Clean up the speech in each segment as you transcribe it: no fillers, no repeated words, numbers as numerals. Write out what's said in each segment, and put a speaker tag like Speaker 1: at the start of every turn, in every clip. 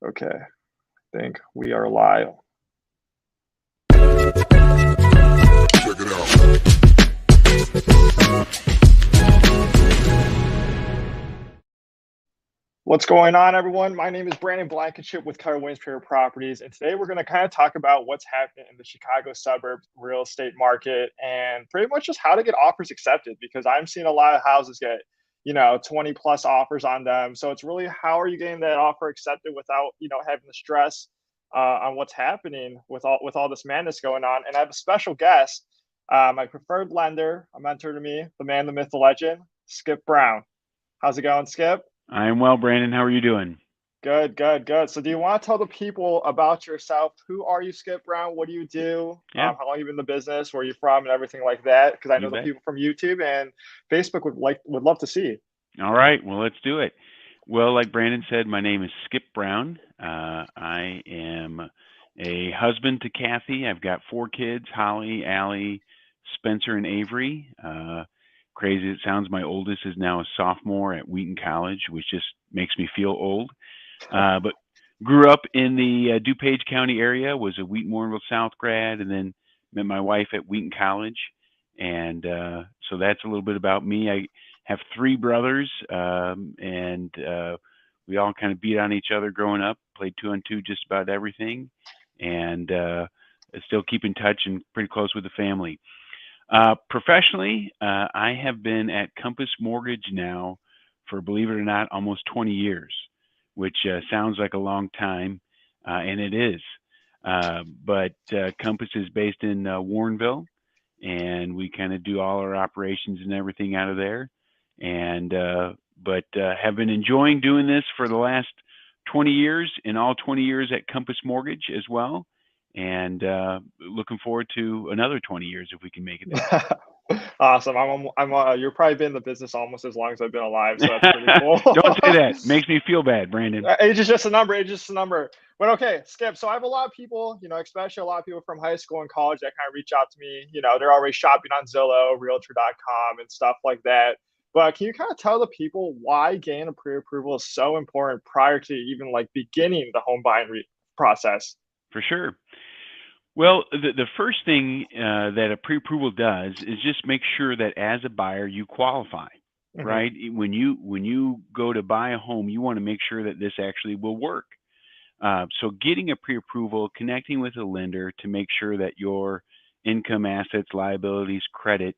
Speaker 1: Okay, I think we are live.
Speaker 2: Check it out.
Speaker 1: What's going on, everyone? My name is Blankenship with Keller Properties, and today we're going to kind of talk about what's happening in the Chicago suburbs real estate market and pretty much just how to get offers accepted, because I'm seeing a lot of houses get 20 plus offers on them. So it's really, how are you getting that offer accepted without having the stress on what's happening with all this madness going on. And I have a special guest, my preferred lender, a mentor to me, the man, the myth, the legend, Skip Brown. How's it going, Skip?
Speaker 3: I am well, Brandon. How are you doing?
Speaker 1: Good, good, good. So do you want to tell the people about yourself? Who are you, Skip Brown? What do you do?
Speaker 3: Yeah.
Speaker 1: How long you been in the business? Where are you from, and everything like that? Because I know
Speaker 3: You
Speaker 1: the
Speaker 3: bet.
Speaker 1: people from YouTube and Facebook would love to see.
Speaker 3: All right. Well, let's do it. Well, like Brandon said, my name is Skip Brown. I am a husband to Kathy. I've got 4 kids, Holly, Allie, Spencer, and Avery. Crazy it sounds, my oldest is now a sophomore at Wheaton College, which just makes me feel old. But grew up in the DuPage County area, was a Wheaton Warrenville South grad, and then met my wife at Wheaton College. And so that's a little bit about me. I have 3 brothers, and we all kind of beat on each other growing up, played 2-on-2 just about everything, and still keep in touch and pretty close with the family. Professionally, I have been at Compass Mortgage now for, believe it or not, almost 20 years, which sounds like a long time, and it is. But Compass is based in Warrenville, and we kind of do all our operations and everything out of there. And but have been enjoying doing this for the last 20 years, and all 20 years at Compass Mortgage as well. And looking forward to another 20 years if we can make it there.
Speaker 1: Awesome. You're probably been in the business almost as long as I've been alive, so that's pretty cool.
Speaker 3: Don't say that. Makes me feel bad, Brandon.
Speaker 1: Age is just a number. Age is just a number. But okay, Skip. So I have a lot of people, especially a lot of people from high school and college that kind of reach out to me. They're already shopping on Zillow, Realtor.com, and stuff like that. But can you kind of tell the people why getting a pre-approval is so important prior to even beginning the home buying process?
Speaker 3: For sure. Well, the first thing that a pre-approval does is just make sure that as a buyer you qualify,
Speaker 1: Mm-hmm.
Speaker 3: right? When you go to buy a home, you want to make sure that this actually will work. So getting a pre-approval, connecting with a lender to make sure that your income, assets, liabilities, credit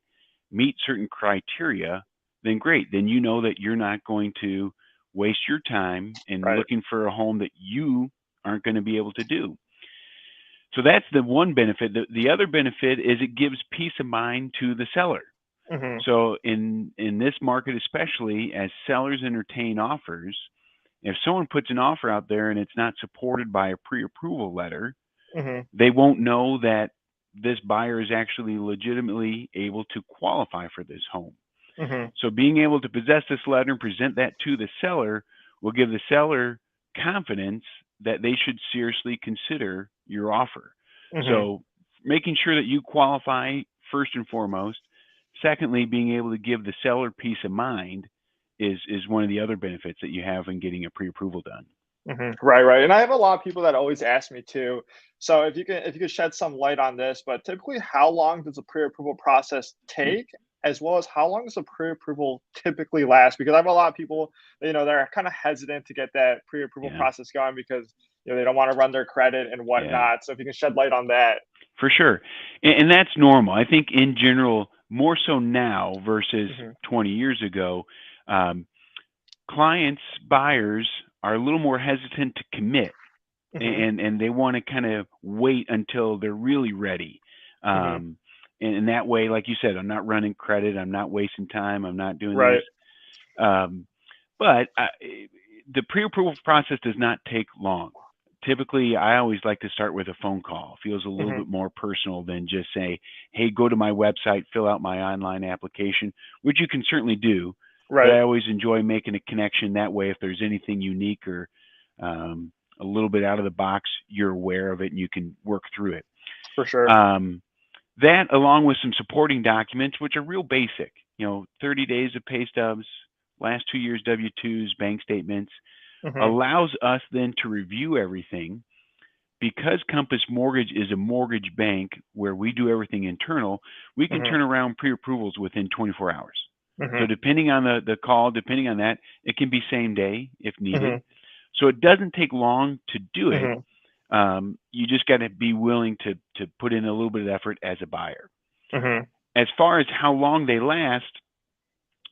Speaker 3: meet certain criteria, then great. Then you know that you're not going to waste your time in
Speaker 1: Right.
Speaker 3: looking for a home that you aren't going to be able to do. So that's the one benefit. The other benefit is it gives peace of mind to the seller.
Speaker 1: Mm-hmm.
Speaker 3: So in this market, especially as sellers entertain offers, if someone puts an offer out there and it's not supported by a pre-approval letter,
Speaker 1: Mm-hmm.
Speaker 3: they won't know that this buyer is actually legitimately able to qualify for this home.
Speaker 1: Mm-hmm.
Speaker 3: So being able to possess this letter and present that to the seller will give the seller confidence that they should seriously consider your offer.
Speaker 1: Mm-hmm.
Speaker 3: So making sure that you qualify first and foremost. Secondly, being able to give the seller peace of mind is one of the other benefits that you have in getting a pre-approval done.
Speaker 1: Mm-hmm. Right. And I have a lot of people that always ask me too. So if you could shed some light on this, but typically how long does the pre-approval process take? As well as how long does the pre-approval typically last? Because I have a lot of people, they're kind of hesitant to get that pre-approval process going because they don't want to run their credit and whatnot.
Speaker 3: Yeah.
Speaker 1: So if you can shed light on that.
Speaker 3: For sure. And that's normal. I think in general, more so now versus
Speaker 1: Mm-hmm.
Speaker 3: 20 years ago, clients, buyers are a little more hesitant to commit.
Speaker 1: Mm-hmm.
Speaker 3: And they want to kind of wait until they're really ready.
Speaker 1: Mm-hmm.
Speaker 3: And that way, like you said, I'm not running credit. I'm not wasting time. I'm not doing
Speaker 1: Right.
Speaker 3: this. But the pre-approval process does not take long. Typically, I always like to start with a phone call. It feels a little
Speaker 1: Mm-hmm.
Speaker 3: bit more personal than just say, hey, go to my website, fill out my online application, which you can certainly do.
Speaker 1: Right.
Speaker 3: But I always enjoy making a connection that way. If there's anything unique or a little bit out of the box, you're aware of it and you can work through it.
Speaker 1: For sure.
Speaker 3: That, along with some supporting documents, which are real basic, 30 days of pay stubs, last 2 years W-2s, bank statements,
Speaker 1: Mhm.
Speaker 3: allows us then to review everything. Because Compass Mortgage is a mortgage bank where we do everything internal, we can
Speaker 1: Mhm.
Speaker 3: turn around pre-approvals within 24 hours. So
Speaker 1: Mhm.
Speaker 3: depending on the call, depending on that, it can be same day if needed.
Speaker 1: Mhm.
Speaker 3: So it doesn't take long to do it.
Speaker 1: Mhm.
Speaker 3: You just got to be willing to put in a little bit of effort as a buyer.
Speaker 1: Mhm.
Speaker 3: As far as how long they last,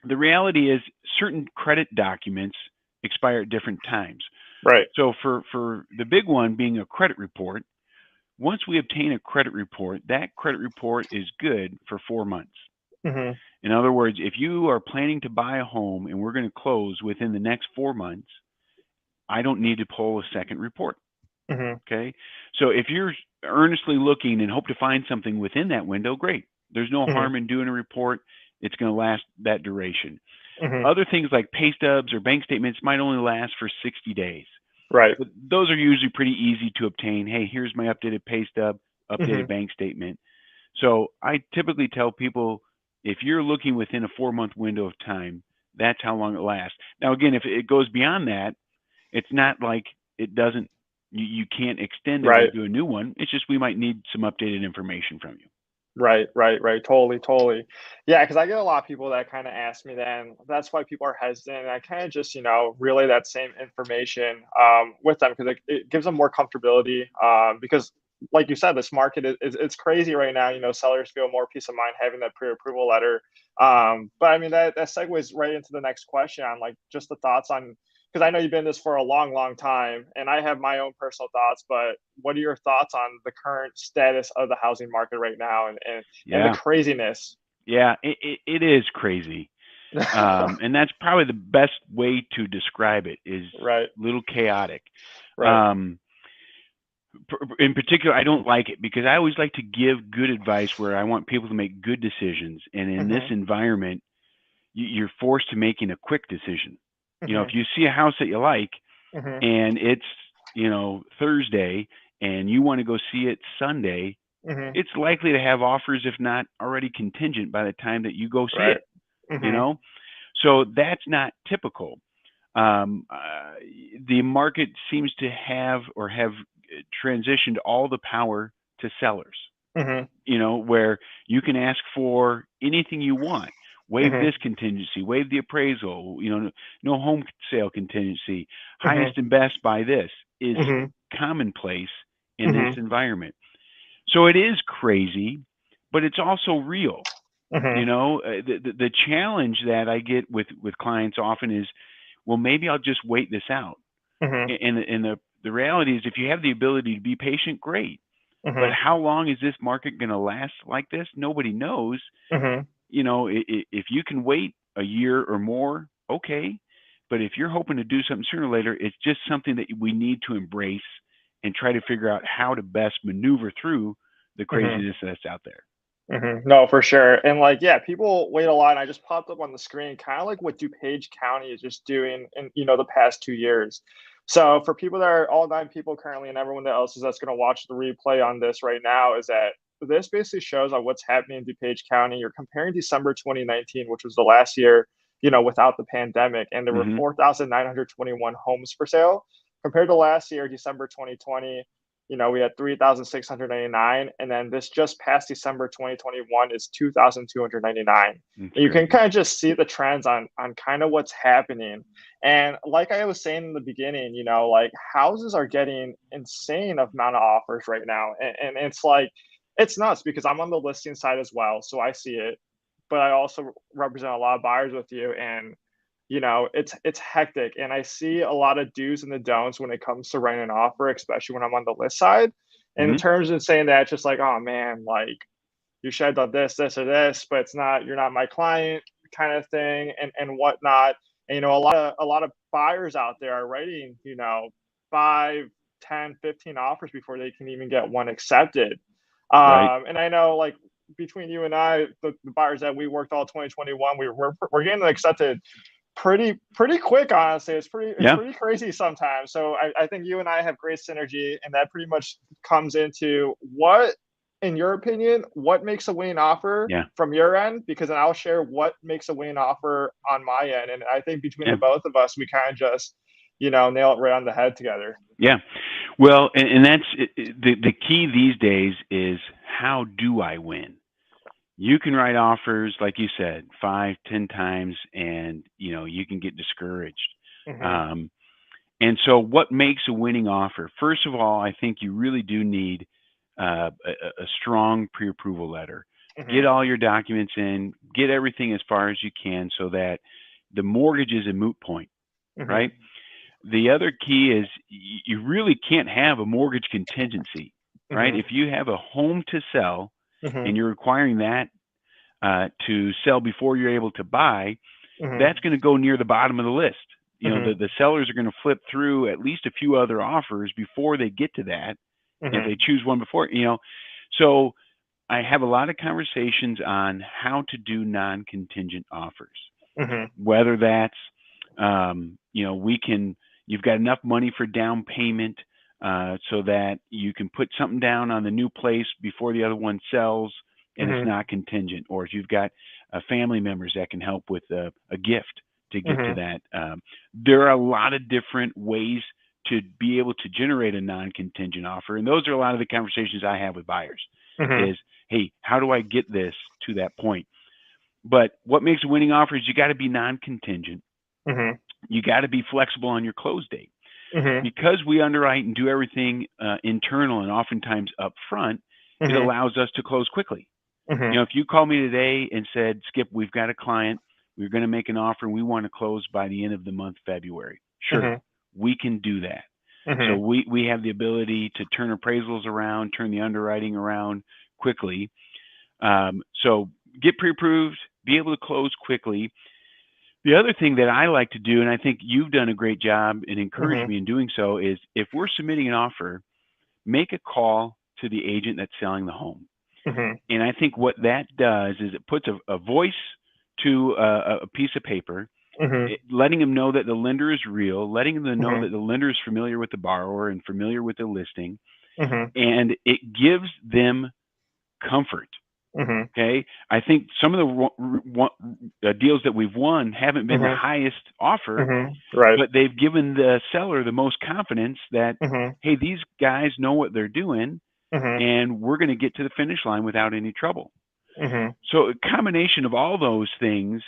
Speaker 3: the reality is certain credit documents expire at different times.
Speaker 1: Right.
Speaker 3: So for the big one being a credit report, once we obtain a credit report, that credit report is good for 4 months.
Speaker 1: Mhm.
Speaker 3: In other words, if you are planning to buy a home and we're going to close within the next 4 months, I don't need to pull a second report.
Speaker 1: Mhm.
Speaker 3: Okay. So if you're earnestly looking and hope to find something within that window, great. There's no
Speaker 1: Mhm.
Speaker 3: harm in doing a report. It's going to last that duration.
Speaker 1: Mhm.
Speaker 3: Other things like pay stubs or bank statements might only last for 60 days.
Speaker 1: Right.
Speaker 3: But those are usually pretty easy to obtain. Hey, here's my updated pay stub, updated
Speaker 1: Mhm.
Speaker 3: bank statement. So I typically tell people if you're looking within a 4 month window of time, that's how long it lasts. Now, again, if it goes beyond that, it's not like it doesn't, you can't extend it or
Speaker 1: Right.
Speaker 3: do a new one. It's just we might need some updated information from you.
Speaker 1: Right, right, right. Totally, totally. Yeah, because I get a lot of people that kind of ask me that, and that's why people are hesitant. And I kind of just, relay that same information with them because it gives them more comfortability. Because, like you said, this market is it's crazy right now. Sellers feel more peace of mind having that pre-approval letter. But I mean that segues right into the next question on like just the thoughts on because I know you've been in this for a long, long time, and I have my own personal thoughts. But what are your thoughts on the current status of the housing market right now, and the
Speaker 3: Yeah.
Speaker 1: craziness?
Speaker 3: Yeah. It is crazy. And that's probably the best way to describe it is
Speaker 1: Right,
Speaker 3: a little chaotic.
Speaker 1: right.
Speaker 3: Um, in particular, I don't like it because I always like to give good advice where I want people to make good decisions. And in this
Speaker 1: Mhm,
Speaker 3: environment, you're forced to making a quick decision. If
Speaker 1: mhm,
Speaker 3: you see a house that you like
Speaker 1: mhm,
Speaker 3: and it's, Thursday and you want to go see it Sunday,
Speaker 1: mhm.
Speaker 3: it's likely to have offers, if not already contingent, by the time that you go see
Speaker 1: Right.
Speaker 3: it, you
Speaker 1: Mhm,
Speaker 3: know? So that's not typical. Um, uh, the market seems to have transitioned all the power to sellers,
Speaker 1: mhm,
Speaker 3: where you can ask for anything you want. Waive
Speaker 1: mhm,
Speaker 3: this contingency, waive the appraisal, no home sale contingency,
Speaker 1: mhm,
Speaker 3: highest and best by this is
Speaker 1: mhm,
Speaker 3: commonplace in this
Speaker 1: mhm,
Speaker 3: environment. So it is crazy, but it's also real.
Speaker 1: mhm,
Speaker 3: The challenge that I get with clients often is, well, maybe I'll just wait this out.
Speaker 1: mhm,
Speaker 3: And the reality is, if you have the ability to be patient, great. But
Speaker 1: mhm,
Speaker 3: how long is this market going to last like this? Nobody knows.
Speaker 1: mhm,
Speaker 3: If you can wait a year or more, okay. But if you're hoping to do something sooner or later, it's just something that we need to embrace and try to figure out how to best maneuver through the
Speaker 1: mhm.
Speaker 3: craziness that's out there.
Speaker 1: No, for sure. And like, yeah, people wait a lot. And I just popped up on the screen, kind of like what DuPage County is just doing in the past 2 years. So for people that are all nine people currently, and everyone else that's going to watch the replay on this right now, is that this basically shows on what's happening in DuPage County. You're comparing December 2019, which was the last year, without the pandemic, and there were
Speaker 3: Hmm.
Speaker 1: 4,921 homes for sale compared to last year, December 2020. We had 3,699, and then this just past December 2021 is 2,299.
Speaker 3: It's
Speaker 1: And you can
Speaker 3: crazy.
Speaker 1: kind of just see the trends on kind of what's happening. And like I was saying in the beginning, like houses are getting insane amount of offers right now, and it's like it's nuts because I'm on the listing side as well, so I see it, but I also represent a lot of buyers with you, and it's hectic, and I see a lot of do's and the don'ts when it comes to writing an offer, especially when I'm on the list side. In
Speaker 3: Hmm.
Speaker 1: terms of saying that, it's just like, oh man, like you should have done this or this, but you're not my client, kind of thing, and whatnot. And a lot of buyers out there are writing, 5, 10, 15 offers before they can even get one accepted.
Speaker 3: Right.
Speaker 1: And I know like between you and I, the buyers that we worked all 2021, we're getting accepted pretty quick, honestly. It's
Speaker 3: Yeah.
Speaker 1: pretty crazy sometimes. So I think you and I have great synergy, and that pretty much comes into what, in your opinion, what makes a winning offer
Speaker 3: Yeah.
Speaker 1: from your end, because then I'll share what makes a winning offer on my end. And I think between the
Speaker 3: Yeah.
Speaker 1: both of us, we kind of just nail it right on the head together.
Speaker 3: Yeah. Well, and that's the key these days is how do I win? You can write offers, like you said, 5, 10 times, and you can get discouraged.
Speaker 1: Mhm.
Speaker 3: Um, and so, what makes a winning offer? First of all, I think you really do need a strong pre-approval letter. Get
Speaker 1: Mhm.
Speaker 3: all your documents in, get everything as far as you can, so that the mortgage is a moot point, right?
Speaker 1: Mhm.
Speaker 3: The other key is you really can't have a mortgage contingency, right?
Speaker 1: Mhm.
Speaker 3: If you have a home to sell and
Speaker 1: Mhm.
Speaker 3: you're requiring that to sell before you're able to buy,
Speaker 1: Mhm.
Speaker 3: that's going to go near the bottom of the list.
Speaker 1: Mhm.
Speaker 3: The sellers are going to flip through at least a few other offers before they get to that. If
Speaker 1: Mhm.
Speaker 3: they choose one before, so I have a lot of conversations on how to do non-contingent offers,
Speaker 1: Mhm.
Speaker 3: whether that's you've got enough money for down payment so that you can put something down on the new place before the other one sells and it's
Speaker 1: Mhm.
Speaker 3: not contingent, or if you've got family members that can help with a gift to get to
Speaker 1: Mhm.
Speaker 3: that. There are a lot of different ways to be able to generate a non-contingent offer, and those are a lot of the conversations I have with buyers.
Speaker 1: Mhm.
Speaker 3: Is, hey, how do I get this to that point? But what makes a winning offer is you got to be non-contingent.
Speaker 1: Mhm.
Speaker 3: You got to be flexible on your close date.
Speaker 1: Mhm.
Speaker 3: Because we underwrite and do everything internal and oftentimes up front, it
Speaker 1: Mhm.
Speaker 3: allows us to close quickly.
Speaker 1: Mhm.
Speaker 3: If you called me today and said, Skip, we've got a client, we're going to make an offer and we want to close by the end of the month, February. Sure,
Speaker 1: Mhm.
Speaker 3: we can do that. So
Speaker 1: Mhm.
Speaker 3: we have the ability to turn appraisals around, turn the underwriting around quickly. So get pre-approved, be able to close quickly. The other thing that I like to do, and I think you've done a great job and encouraged
Speaker 1: Mhm.
Speaker 3: me in doing so, is if we're submitting an offer, make a call to the agent that's selling the home.
Speaker 1: Mhm.
Speaker 3: And I think what that does is it puts a voice to a piece of paper,
Speaker 1: Mhm.
Speaker 3: letting them know that the lender is real, letting them know
Speaker 1: Mhm.
Speaker 3: that the lender is familiar with the borrower and familiar with the listing,
Speaker 1: Mhm.
Speaker 3: and it gives them comfort.
Speaker 1: Mhm.
Speaker 3: Okay, I think some of the deals that we've won haven't been the
Speaker 1: Mhm.
Speaker 3: highest offer,
Speaker 1: Mhm. Right.
Speaker 3: but they've given the seller the most confidence that,
Speaker 1: Mhm.
Speaker 3: hey, these guys know what they're doing,
Speaker 1: Mhm.
Speaker 3: and we're going to get to the finish line without any trouble.
Speaker 1: Mhm.
Speaker 3: So a combination of all those things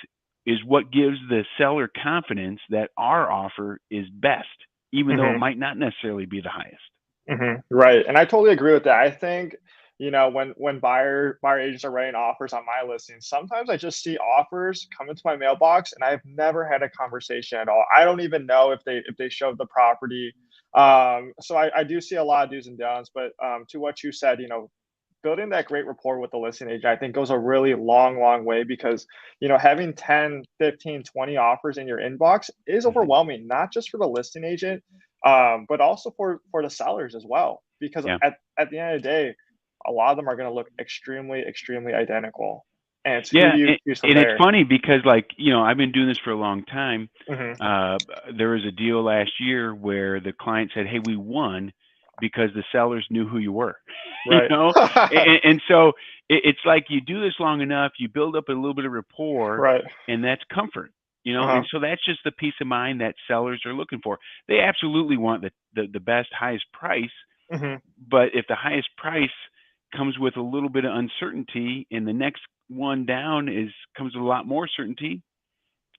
Speaker 3: is what gives the seller confidence that our offer is best, even though it
Speaker 1: Mhm.
Speaker 3: might not necessarily be the highest.
Speaker 1: Mhm. Right, and I totally agree with that. I think, when buyer agents are writing offers on my listings, sometimes I just see offers come into my mailbox, and I've never had a conversation at all. I don't even know if they showed the property. So I do see a lot of do's and don'ts, but, to what you said, building that great rapport with the listing agent, I think goes a really long, long way because, having 10, 15, 20 offers in your inbox is
Speaker 3: Hmm.
Speaker 1: overwhelming, not just for the listing agent, but also for the sellers as well. Because
Speaker 3: Yeah.
Speaker 1: at the end of the day, a lot of them are going to look extremely, extremely identical. And it's who
Speaker 3: Yeah,
Speaker 1: do you choose from
Speaker 3: and it's
Speaker 1: there?
Speaker 3: funny because, I've been doing this for a long time.
Speaker 1: Hmm.
Speaker 3: Uh, there was a deal last year where the client said, "Hey, we won because the sellers knew who you were," you
Speaker 1: Right.
Speaker 3: know, and so it's like you do this long enough, you build up a little bit of rapport,
Speaker 1: Right.
Speaker 3: and that's comfort,
Speaker 1: Uh-huh.
Speaker 3: and so that's just the peace of mind that sellers are looking for. They absolutely want the best, highest price,
Speaker 1: Hmm.
Speaker 3: but if the highest price comes with a little bit of uncertainty and the next one down is comes with a lot more certainty,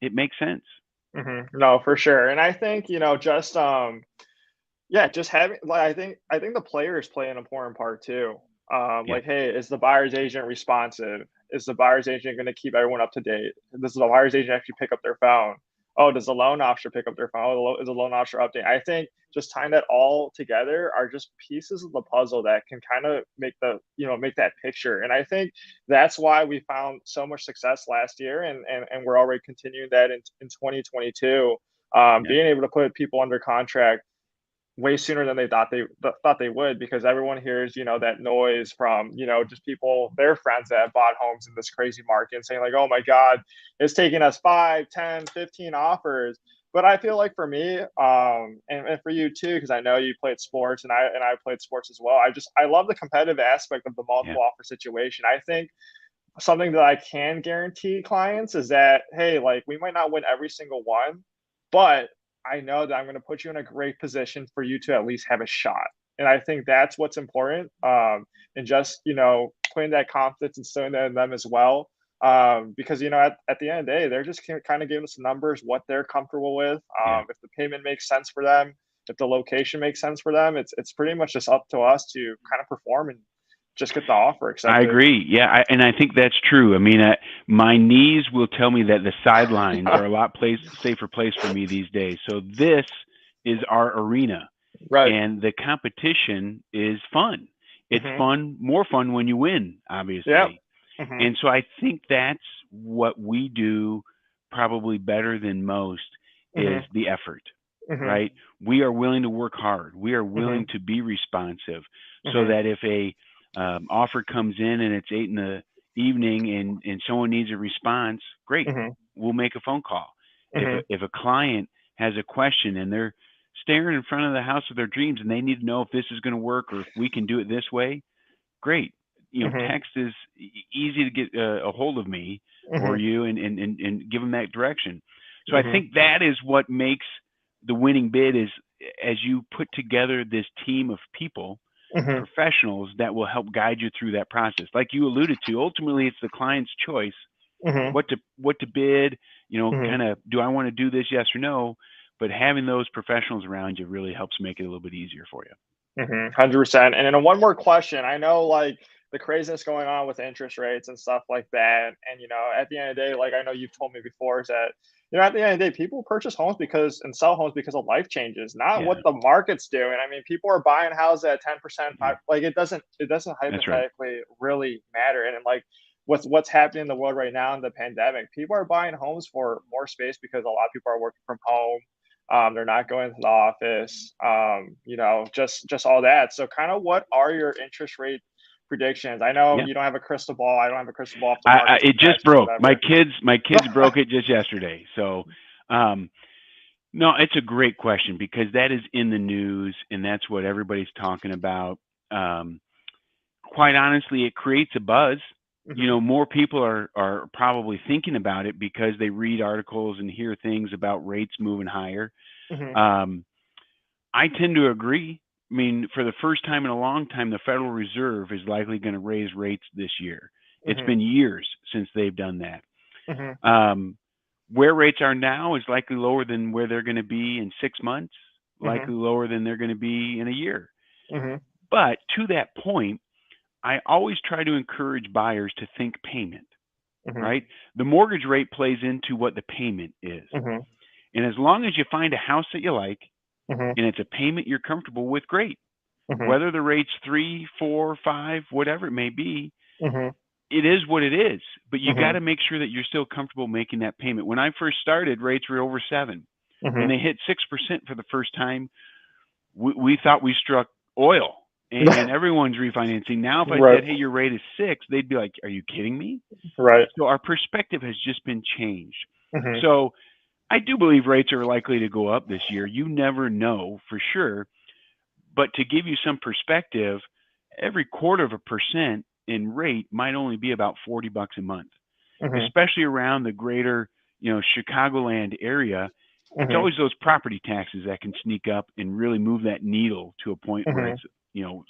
Speaker 3: it makes sense.
Speaker 1: Hmm. No, for sure. And I think, just yeah, just having like I think the players play an important part too.
Speaker 3: Yeah.
Speaker 1: Like, hey, is the buyer's agent responsive? Is the buyer's agent going to keep everyone up to date? Does the buyer's agent actually pick up their phone? Oh, does the loan officer pick up their phone? Oh, is the loan officer update? I think just tying that all together are just pieces of the puzzle that can kind of make that picture. And I think that's why we found so much success last year, and we're already continuing that in 2022.
Speaker 3: Yeah.
Speaker 1: Being able to put people under contract way sooner than they thought they would because everyone hears that noise from just people their friends that have bought homes in this crazy market saying like, oh my god, it's taking us 5, 10, 15 offers. But I feel like for me, and for you too, because I know you played sports and I played sports as well. I love the competitive aspect of the
Speaker 3: Yeah.
Speaker 1: multiple offer situation. I think something that I can guarantee clients is that, hey, like we might not win every single one, but I know that I'm going to put you in a great position for you to at least have a shot. And I think that's what's important. And just, putting that confidence and instilling that in them as well. Because, at the end of the day, they're just kind of giving us numbers, what they're comfortable with.
Speaker 3: Yeah.
Speaker 1: If the payment makes sense for them, if the location makes sense for them, it's pretty much just up to us to kind of perform and just get the offer
Speaker 3: I
Speaker 1: accepted.
Speaker 3: agree. Yeah, and I think that's true. I mean, my knees will tell me that the sidelines are a lot safer place for me these days. So this is our arena,
Speaker 1: Right.
Speaker 3: and the competition is fun. It's
Speaker 1: Hmm.
Speaker 3: fun, more fun when you win,
Speaker 1: Yep.
Speaker 3: obviously.
Speaker 1: Hmm.
Speaker 3: And so I think that's what we do probably better than most is
Speaker 1: Hmm.
Speaker 3: the effort,
Speaker 1: Hmm.
Speaker 3: right? We are willing to work hard. We are
Speaker 1: Hmm.
Speaker 3: willing to be responsive so
Speaker 1: Hmm.
Speaker 3: that if a offer comes in and it's 8 in the evening and someone needs a response, great.
Speaker 1: Hmm.
Speaker 3: We'll make a phone call.
Speaker 1: Hmm.
Speaker 3: If a client has a question and they're staring in front of the house of their dreams and they need to know if this is going to work or if we can do it this way, great.
Speaker 1: Hmm.
Speaker 3: Text is easy to get a hold of me or
Speaker 1: Hmm.
Speaker 3: you and give them that direction. So I
Speaker 1: Hmm.
Speaker 3: think that is what makes the winning bid is as you put together this team of people,
Speaker 1: Hmm.
Speaker 3: professionals that will help guide you through that process. Like you alluded to, ultimately it's the client's choice
Speaker 1: Hmm.
Speaker 3: what to bid,
Speaker 1: Hmm.
Speaker 3: kind of do I want to do this, yes or no? But having those professionals around you really helps make it a little bit easier for you.
Speaker 1: 100%. And then one more question. I know like the craziness going on with interest rates and stuff like that. And at the end of the day, like I know you've told me before, is that at the end of the day, people purchase homes because and sell homes because of life changes, not
Speaker 3: Yeah,
Speaker 1: what the market's doing. I mean, people are buying houses at 10%,
Speaker 3: yeah,
Speaker 1: like it doesn't
Speaker 3: that's right.
Speaker 1: hypothetically really matter. And then, like what's happening in the world right now in the pandemic, people are buying homes for more space because a lot of people are working from home. They're not going to the office. Just all that. So, kind of, what are your interest rate predictions? I know
Speaker 3: Yeah.
Speaker 1: you don't have a crystal ball. I don't have a crystal ball if the market's
Speaker 3: It
Speaker 1: gonna crash
Speaker 3: just
Speaker 1: or
Speaker 3: broke. My
Speaker 1: whatever.
Speaker 3: kids broke it just yesterday. So, um, no, it's a great question because that is in the news and that's what everybody's talking about. Um, Quite honestly, it creates a buzz.
Speaker 1: Hmm.
Speaker 3: More people are probably thinking about it because they read articles and hear things about rates moving higher.
Speaker 1: Hmm.
Speaker 3: Um, I tend to agree. I mean, for the first time in a long time, the Federal Reserve is likely going to raise rates this year. It's
Speaker 1: Hmm.
Speaker 3: been years since they've done that.
Speaker 1: Hmm.
Speaker 3: Um, where rates are now is likely lower than where they're going to be in 6 months,
Speaker 1: Hmm.
Speaker 3: likely lower than they're going to be in a year.
Speaker 1: Hmm.
Speaker 3: But to that point, I always try to encourage buyers to think payment,
Speaker 1: Hmm.
Speaker 3: right? The mortgage rate plays into what the payment is.
Speaker 1: Hmm.
Speaker 3: And as long as you find a house that you like
Speaker 1: Hmm.
Speaker 3: and it's a payment you're comfortable with, great.
Speaker 1: Hmm.
Speaker 3: Whether the rate's 3, 4, 5, whatever it may be,
Speaker 1: Hmm.
Speaker 3: it is what it is. But you got
Speaker 1: Hmm.
Speaker 3: to make sure that you're still comfortable making that payment. When I first started, rates were over 7. When
Speaker 1: Hmm.
Speaker 3: they hit 6% for the first time, we thought we struck oil. And everyone's refinancing. Now, if I
Speaker 1: Right.
Speaker 3: said, hey, your rate is 6, they'd be like, are you kidding me?
Speaker 1: Right.
Speaker 3: So our perspective has just been changed.
Speaker 1: Hmm.
Speaker 3: So I do believe rates are likely to go up this year. You never know for sure. But to give you some perspective, every quarter of a percent in rate might only be about $40 a month,
Speaker 1: Hmm.
Speaker 3: especially around the greater, Chicagoland area. It's
Speaker 1: Hmm.
Speaker 3: always those property taxes that can sneak up and really move that needle to a point where
Speaker 1: Hmm.
Speaker 3: it's,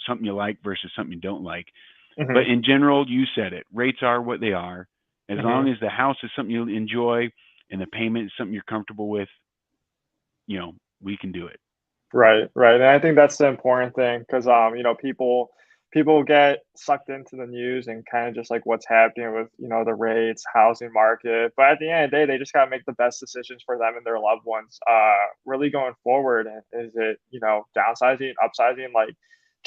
Speaker 3: something you like versus something you don't like.
Speaker 1: Hmm.
Speaker 3: But in general, you said it. Rates are what they are. As
Speaker 1: Hmm.
Speaker 3: long as the house is something you enjoy and the payment is something you're comfortable with, we can do it.
Speaker 1: Right, right, and I think that's the important thing because people get sucked into the news and kinda just, like, what's happening with, the rates, housing market, but at the end of the day, they just gotta make the best decisions for them and their loved ones, really going forward, and is it, downsizing, upsizing, like,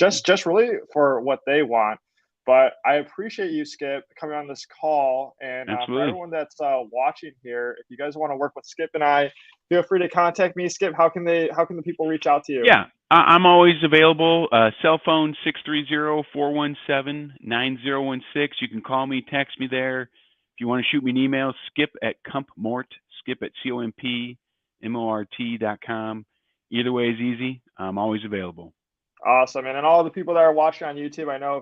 Speaker 3: Yeah,
Speaker 1: just really for what they want, but I appreciate you, Skip, coming on this call, and, for
Speaker 3: absolutely.
Speaker 1: everyone that's, watching here, if you guys wanna work with Skip and I, feel free to contact me. Skip, how can the people reach out to you?
Speaker 3: Yeah, I'm always available. Cell phone 630-417-9016. You can call me, text me there. If you want to shoot me an email, skip at compmort, skip at compmort.com. Either way is easy. I'm always available.
Speaker 1: Awesome. And then all the people that are watching on YouTube, I know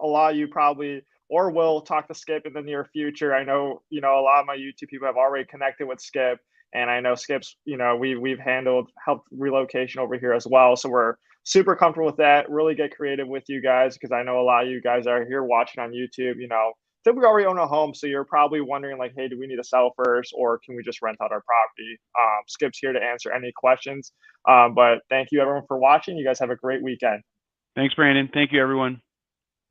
Speaker 1: a lot of you probably or will talk to Skip in the near future. I know, a lot of my YouTube people have already connected with Skip. And I know Skip's, we've helped relocation over here as well. So we're super comfortable with that. Really get creative with you guys because I know a lot of you guys are here watching on YouTube, think we already own a home, so you're probably wondering like, hey, do we need to sell first, or can we just rent out our property? Skip's here to answer any questions. But thank you everyone for watching. You guys have a great weekend.
Speaker 3: Thanks, Brandon. Thank you, everyone.